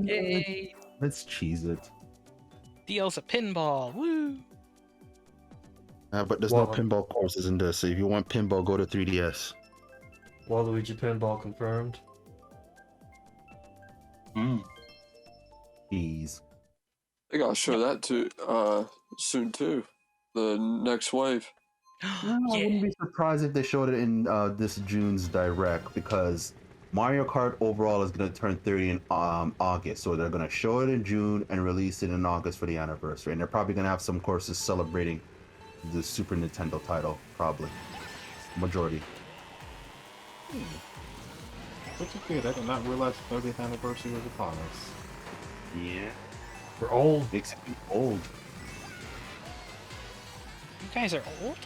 Yay! Let's cheese it. DL's a pinball. Woo! But there's Well, no pinball courses in this, so if you want pinball, go to 3DS. Waluigi pinball confirmed. Jeez. They gotta show that too soon too. The next wave. I wouldn't be surprised if they showed it in this June's Direct, because Mario Kart overall is going to turn 30 in August, so they're going to show it in June and release it in August for the anniversary, and they're probably going to have some courses celebrating the Super Nintendo title, probably. Majority. Which is good. I did not realize the 30th anniversary was upon us. Yeah. We're old. Makes it old. You guys are old?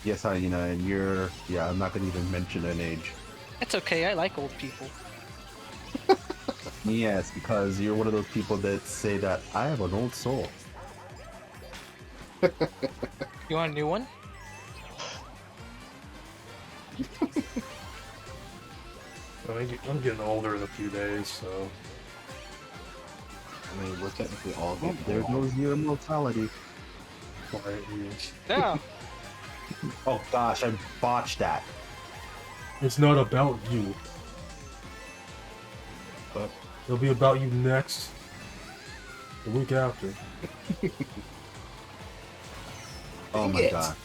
Yes, and you're... Yeah, I'm not going to even mention an age. That's okay, I like old people. Yes, because you're one of those people that say that I have an old soul. You want a new one? I'm getting older in a few days, so. I mean, we're technically all Oh, getting there old. goes your immortality. Quietly. Yeah. Oh gosh, I botched that. It's not about you. But It'll be about you next. The week after. Oh my Dang it. god.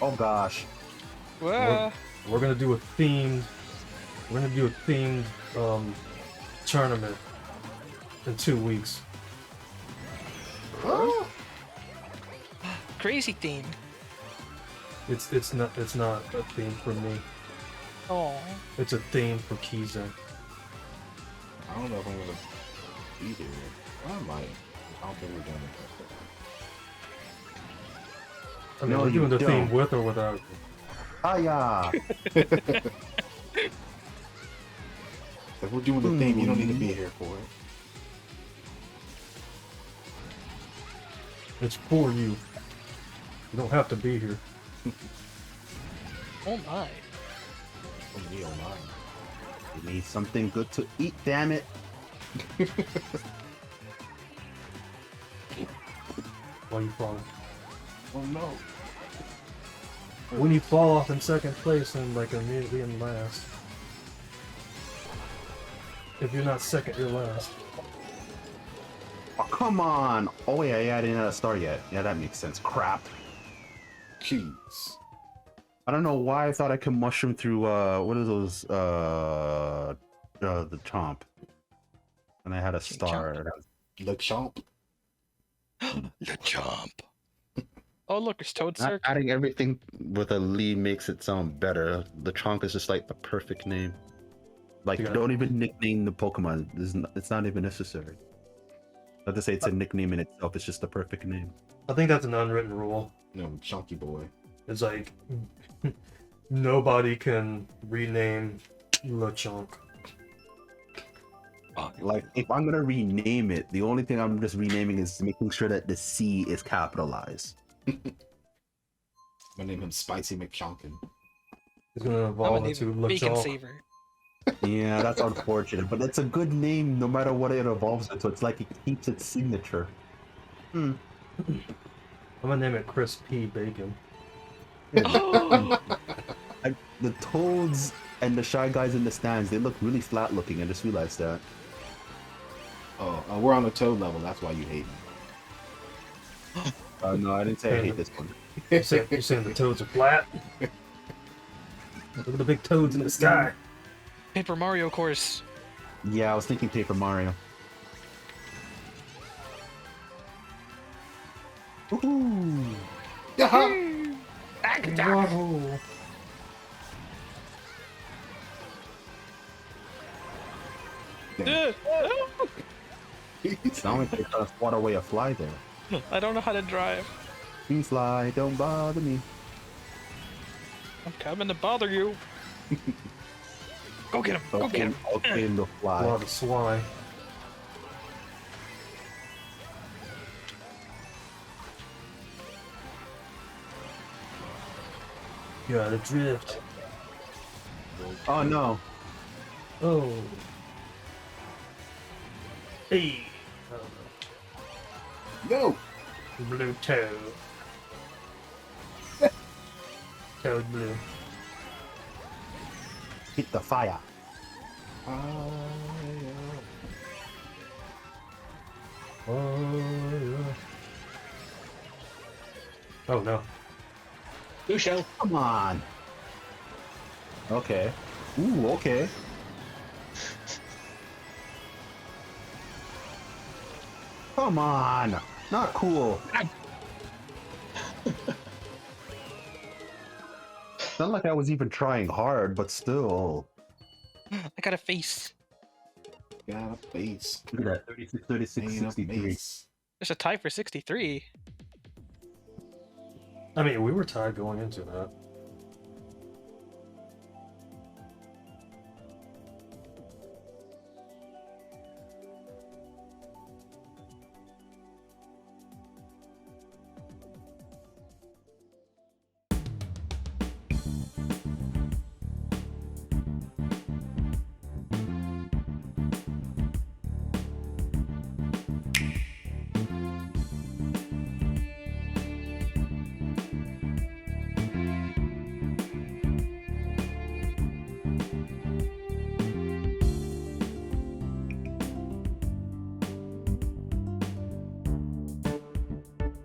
Oh gosh. Whoa. We're gonna do a themed. We're gonna do a themed tournament in 2 weeks. Crazy theme. It's not a theme for me. Oh. It's a theme for Kiza. I don't know if I'm gonna be there. I might. I don't think we're doing it. I mean, No, we're doing you the theme don't. with or without. Hiya! If we're doing the thing, you don't need to be here for it. It's for you. You don't have to be here. Oh my. Oh, me, oh my. You need something good to eat, damn it. While you fall. Oh no. When you fall off in second place and like immediately in last. If you're not second, you're last. Oh, come on! Oh yeah, I didn't have a star yet. Yeah, that makes sense. Crap. Jeez. I don't know why I thought I could mushroom through, what are those, the chomp. And I had a star. Le chomp. Le chomp. Oh look, it's Toad Not Circle. adding everything with a Lee makes it sound better. The chomp is just like the perfect name. Like, Yeah. don't even nickname the Pokemon. It's not even necessary. Not to say it's a nickname in itself, it's just the perfect name. I think that's an unwritten rule. No, chunky boy. It's like nobody can rename LeChonk. Like, if I'm gonna rename it, the only thing I'm just renaming is making sure that the C is capitalized. I name him Spicy McChonkin. It's gonna I'm evolve gonna into name it Bacon LeChonk. Saver. Yeah, that's unfortunate, but it's a good name no matter what it evolves into. It's like it keeps its signature. I'm gonna name it Chris P. Bacon. Oh, The toads and the shy guys in the stands, they look really flat looking. I just realized that. Oh, we're on the Toad level. That's why you hate me. No, I didn't say I hate this one. You're saying the toads are flat? Look at the big toads in the sky. Paper Mario course. Yeah, I was thinking Paper Mario. Ooh. Yaha! Whoa. Damn. Sound like they're trying to swat away a fly there. I don't know how to drive. Please fly, don't bother me. I'm coming to bother you. Go get him. Go get him. Okay, the A fly. lot of swine. Gotta drift. Oh no. Oh. Hey. No! Blue toad. Toad blue. Hit the fire. Oh, yeah. Oh no. Lucio. Come on. Okay. Ooh, okay. Come on. Not cool. Not like I was even trying hard, but still. I got a face. Got a face. Look at that. 36, 36, Ain't a 63. face. There's a tie for 63. I mean, we were tied going into that.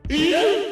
Yeah!